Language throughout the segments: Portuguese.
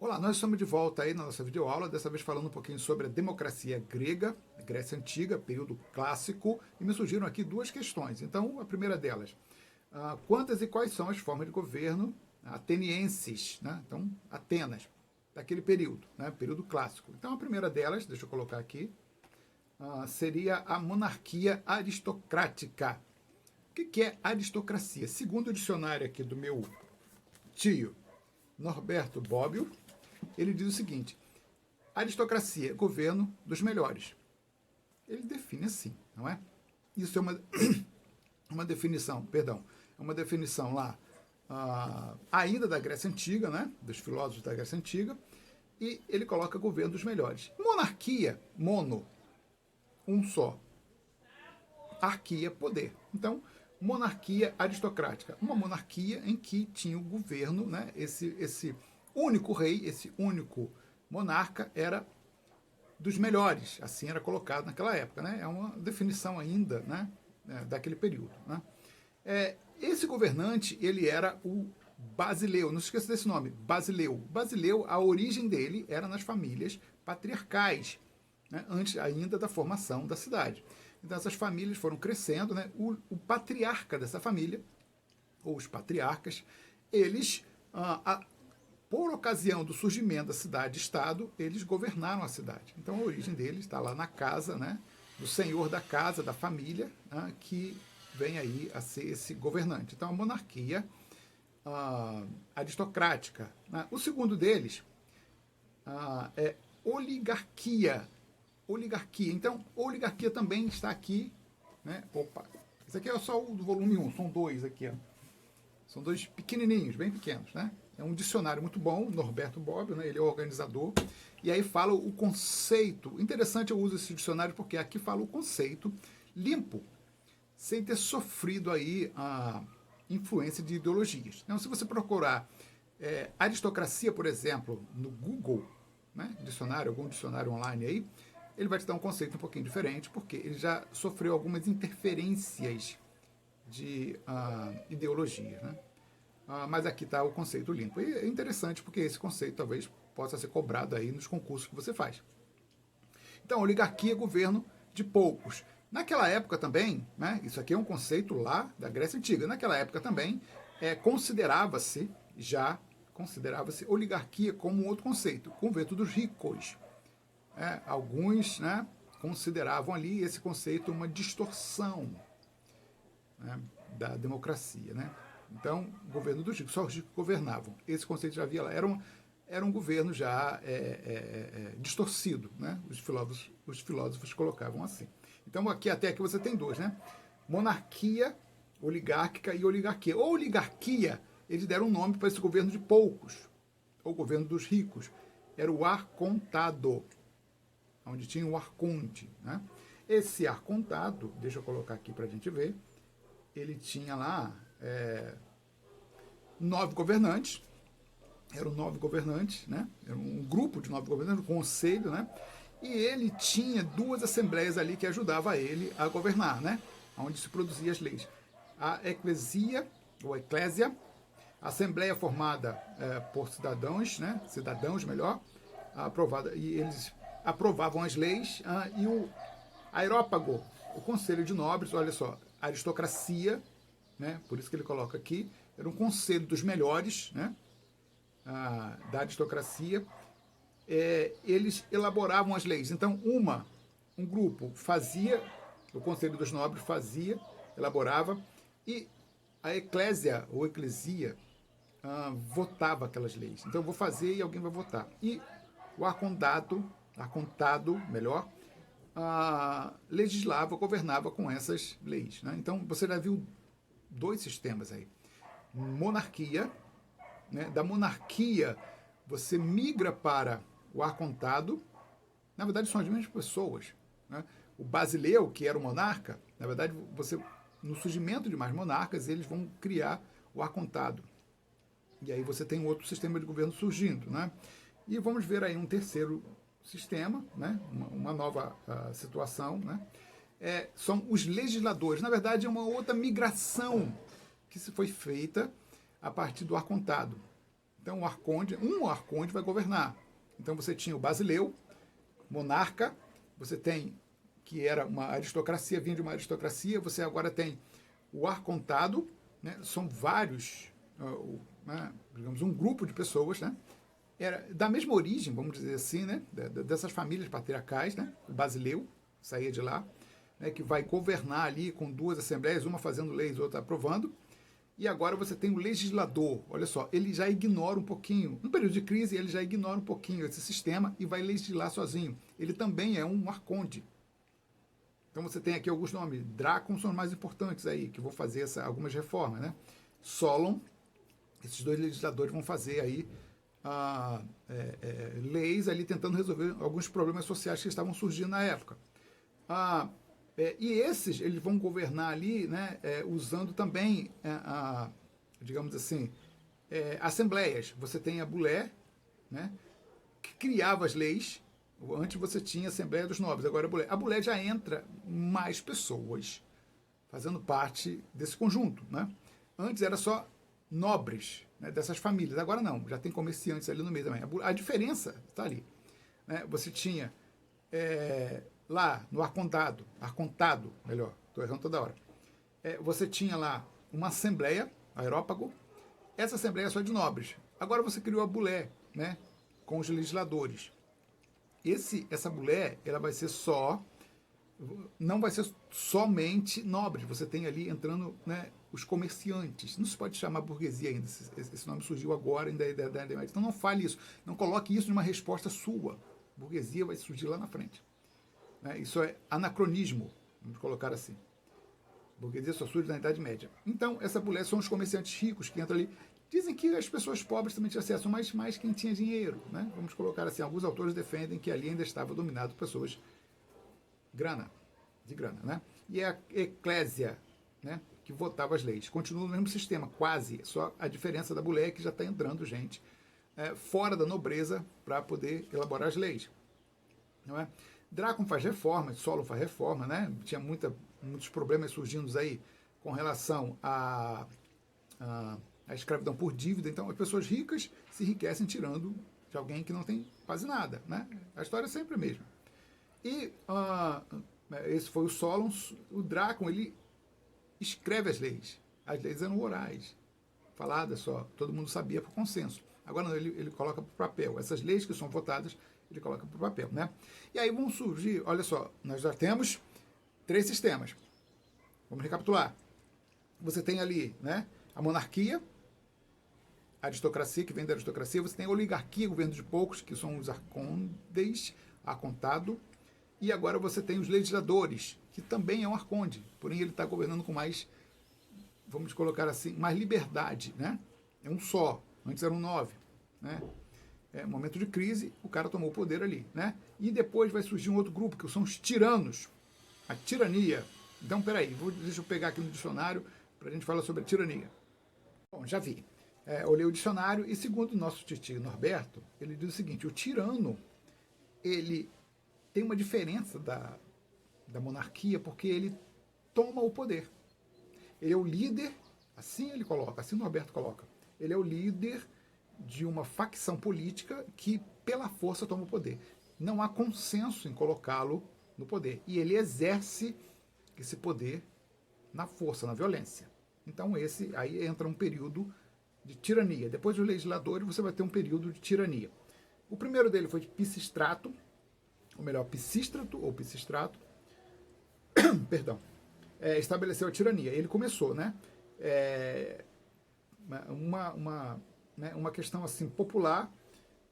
Olá, nós estamos de volta aí na nossa videoaula, dessa vez falando um pouquinho sobre a democracia grega, Grécia Antiga, período clássico, e me surgiram aqui duas questões. Então, a primeira delas, quantas e quais são as formas de governo atenienses, né? Então, Atenas, daquele período, né? Período clássico. Então, a primeira delas, deixa eu colocar aqui, seria a monarquia aristocrática. O que é aristocracia? Segundo o dicionário aqui do meu tio, Norberto Bobbio, ele diz o seguinte: aristocracia, governo dos melhores. Ele define assim, não é? Isso é uma definição, perdão, é uma definição lá ainda da Grécia Antiga, né? Dos filósofos da Grécia Antiga, e ele coloca governo dos melhores. Monarquia, mono, um só. Arquia, poder. Então, monarquia aristocrática, uma monarquia em que tinha o governo, né? Esse único rei, esse único monarca era dos melhores, assim era colocado naquela época, né? É uma definição ainda, né? Daquele período, né? Esse governante, ele era o Basileu, não se esqueça desse nome, Basileu. Basileu, a origem dele era nas famílias patriarcais, né? Antes ainda da formação da cidade. Então essas famílias foram crescendo, né? O patriarca dessa família, ou os patriarcas, eles, por ocasião do surgimento da cidade-estado, eles governaram a cidade. Então a origem deles está lá na casa, né? Do senhor da casa, da família, que vem aí a ser esse governante. Então a monarquia aristocrática, né? O segundo deles é oligarquia. Oligarquia. Então, oligarquia também está aqui, né? Opa, esse aqui é só o do volume 1, são dois aqui, ó. São dois pequenininhos, bem pequenos, né? É um dicionário muito bom, Norberto Bobbio, né? Ele é o organizador, e aí fala o conceito. Interessante, eu uso esse dicionário porque aqui fala o conceito limpo, sem ter sofrido aí a influência de ideologias. Então, se você procurar aristocracia, por exemplo, no Google, né? Dicionário, algum dicionário online aí, ele vai te dar um conceito um pouquinho diferente, porque ele já sofreu algumas interferências de ideologia, né? Mas aqui está o conceito limpo. E é interessante porque esse conceito talvez possa ser cobrado aí nos concursos que você faz. Então, oligarquia é governo de poucos. Naquela época também, né, isso aqui é um conceito lá da Grécia Antiga, naquela época também considerava-se oligarquia como um outro conceito, governo dos ricos. Alguns, né, consideravam ali esse conceito uma distorção, né, da democracia, né? Então, governo dos ricos, só os ricos governavam. Esse conceito já havia lá. Era um governo já distorcido, né? Os filósofos colocavam assim. Então, até aqui você tem dois, né? Monarquia oligárquica e oligarquia. Ou oligarquia, eles deram um nome para esse governo de poucos, ou governo dos ricos. Era o arcontado, onde tinha o arconte, né? Esse arcontado, deixa eu colocar aqui para a gente ver, ele tinha lá 9 governantes, eram 9 governantes, né? Era um grupo de 9 governantes, um conselho, né? E ele tinha 2 assembleias ali que ajudavam ele a governar, né? Onde se produziam as leis. A eclesia, ou eclésia, a assembleia formada por cidadãos, né? Cidadãos, melhor, aprovada, e eles aprovavam as leis, e o aerópago, o conselho de nobres, olha só, aristocracia, né? Por isso que ele coloca aqui, era um conselho dos melhores, né? Da aristocracia. Eles elaboravam as leis. Então, um grupo fazia, o conselho dos nobres fazia, elaborava, e a eclésia, ou eclesia, votava aquelas leis. Então, eu vou fazer e alguém vai votar. E o arcontado melhor, legislava, governava com essas leis, né? Então, você já viu 2 sistemas aí. Monarquia, né? Da monarquia, você migra para o arcontado. Na verdade, são as mesmas pessoas, né? O Basileu, que era o monarca, na verdade, no surgimento de mais monarcas, eles vão criar o arcontado. E aí você tem outro sistema de governo surgindo, né? E vamos ver aí um terceiro sistema, né? Uma nova situação, né? São os legisladores. Na verdade, é uma outra migração que se foi feita a partir do arcontado. Então, um arconte vai governar. Então, você tinha o Basileu, monarca, você tem, que era uma aristocracia, vinha de uma aristocracia, você agora tem o arcontado, né? São vários, digamos, um grupo de pessoas, né? Era da mesma origem, vamos dizer assim, né? Dessas famílias patriarcais, né? O Basileu saía de lá, né? Que vai governar ali com duas assembleias, uma fazendo leis, outra aprovando. E agora você tem o legislador. Olha só, ele já ignora um pouquinho. No período de crise, ele já ignora um pouquinho esse sistema e vai legislar sozinho. Ele também é um arconte. Então você tem aqui alguns nomes. Drácon são os mais importantes aí, que vão fazer algumas reformas, né? Solon, esses dois legisladores vão fazer aí leis ali tentando resolver alguns problemas sociais que estavam surgindo na época. E esses, eles vão governar ali, né, usando também, digamos assim, assembleias. Você tem a Bulé, né, que criava as leis. Antes você tinha a Assembleia dos Nobres, agora a Bulé já entra mais pessoas fazendo parte desse conjunto. Né? Antes era só nobres, né, dessas famílias, agora não, já tem comerciantes ali no meio também. A diferença está ali. Né? Você tinha lá no arcontado, melhor, estou errando toda hora, você tinha lá uma assembleia, aerópago, essa assembleia é só de nobres. Agora você criou a Bulé, né, com os legisladores. Essa Bulé, ela vai ser não vai ser somente nobres, você tem ali entrando, né, os comerciantes. Não se pode chamar burguesia ainda, esse nome surgiu agora, ainda é da Idade Média. Então não fale isso, não coloque isso numa resposta sua. Burguesia vai surgir lá na frente. Né? Isso é anacronismo, vamos colocar assim. Burguesia só surge na Idade Média. Então, essa Bulé são os comerciantes ricos que entram ali. Dizem que as pessoas pobres também tinham acesso, mas mais quem tinha dinheiro. Né? Vamos colocar assim, alguns autores defendem que ali ainda estava dominado por pessoas de grana. Né? E a eclésia, né, que votava as leis. Continua no mesmo sistema, quase. Só a diferença da Bulé é que já está entrando gente fora da nobreza para poder elaborar as leis. Não é? Drácon faz reforma, Solon faz reforma, né? Tinha muitos problemas surgindo aí com relação à escravidão por dívida. Então, as pessoas ricas se enriquecem tirando de alguém que não tem quase nada. Né? A história é sempre a mesma. E esse foi o Solon. O Drácon, ele escreve as leis. As leis eram orais, faladas só. Todo mundo sabia por consenso. Agora não, ele coloca para o papel. Essas leis que são votadas, ele coloca para o papel. Né? E aí vão surgir, olha só, nós já temos 3 sistemas. Vamos recapitular. Você tem ali, né, a monarquia, a aristocracia, que vem da aristocracia. Você tem a oligarquia, governo de poucos, que são os arcondes, arcontado. E agora você tem os legisladores, que também é um arconde. Porém, ele está governando com mais, vamos colocar assim, mais liberdade. Né? É um só. Antes eram 9. Né? Momento de crise, o cara tomou o poder ali. Né? E depois vai surgir um outro grupo, que são os tiranos. A tirania. Então, peraí, deixa eu pegar aqui no dicionário para a gente falar sobre a tirania. Bom, já vi. Olhei o dicionário e, segundo o nosso titio Norberto, ele diz o seguinte: o tirano, ele tem uma diferença da monarquia porque ele toma o poder. Ele é o líder, assim ele coloca, assim o Norberto coloca. Ele é o líder de uma facção política que, pela força, toma o poder. Não há consenso em colocá-lo no poder. E ele exerce esse poder na força, na violência. Então, aí entra um período de tirania. Depois dos legisladores, você vai ter um período de tirania. O primeiro dele foi de Pisistrato, ou melhor, Pisístrato ou Pisistrato, perdão, estabeleceu a tirania. Ele começou, né? Uma questão assim popular.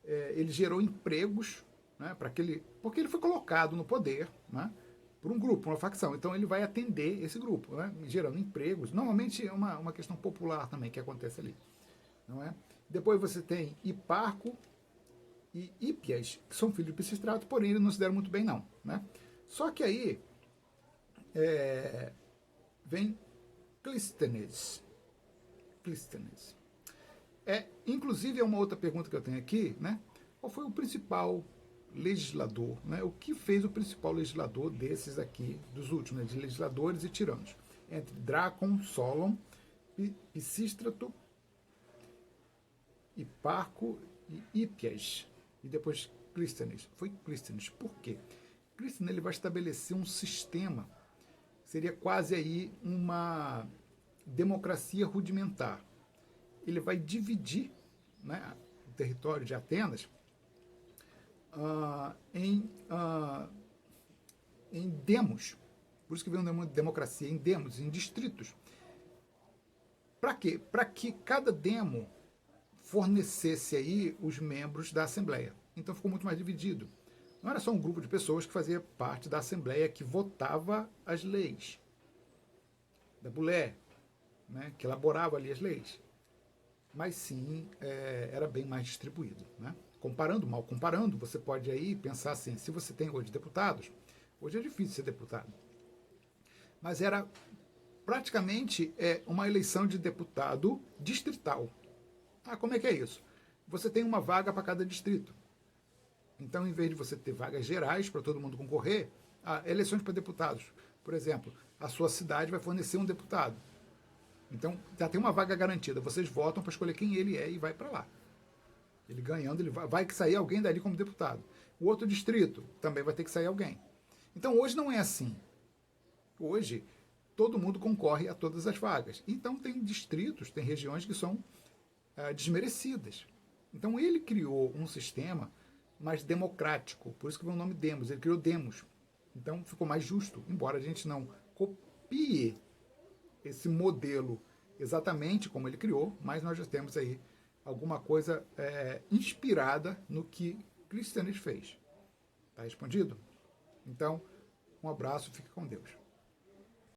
Ele gerou empregos, né, porque ele foi colocado no poder, né, por um grupo, uma facção. Então ele vai atender esse grupo, né, gerando empregos. Normalmente é uma questão popular também que acontece ali. Não é? Depois você tem Hiparco e Hípias, que são filhos de Pisistrato, porém eles não se deram muito bem, não. Né? Só que aí vem Clístenes. Inclusive, é uma outra pergunta que eu tenho aqui, né? Qual foi o principal legislador, né? O que fez o principal legislador desses aqui, dos últimos, né? De legisladores e tiranos? Entre Drácon, Solon, Pisístrato Hiparco e Hípias, e depois Clístenes. Foi Clístenes. Por quê? Clístenes ele vai estabelecer um sistema, seria quase aí uma democracia rudimentar. Ele vai dividir, né, o território de Atenas em demos. Por isso que vem o nome de democracia, em demos, em distritos. Para quê? Para que cada demo fornecesse aí os membros da Assembleia. Então ficou muito mais dividido. Não era só um grupo de pessoas que fazia parte da Assembleia que votava as leis da Bulé, né, que elaborava ali as leis. Mas sim, era bem mais distribuído. Né? Mal comparando, você pode aí pensar assim, se você tem hoje deputados, hoje é difícil ser deputado, mas era praticamente uma eleição de deputado distrital. Ah, como é que é isso? Você tem uma vaga para cada distrito. Então, em vez de você ter vagas gerais para todo mundo concorrer, eleições para deputados. Por exemplo, a sua cidade vai fornecer um deputado. Então, já tem uma vaga garantida. Vocês votam para escolher quem ele é e vai para lá. Ele ganhando, ele vai sair alguém dali como deputado. O outro distrito também vai ter que sair alguém. Então, hoje não é assim. Hoje, todo mundo concorre a todas as vagas. Então, tem distritos, tem regiões que são desmerecidas. Então, ele criou um sistema mais democrático. Por isso que vem o nome Demos. Ele criou Demos. Então, ficou mais justo. Embora a gente não copie esse modelo exatamente como ele criou, mas nós já temos aí alguma coisa inspirada no que Clístenes fez. Está respondido? Então, um abraço, fique com Deus.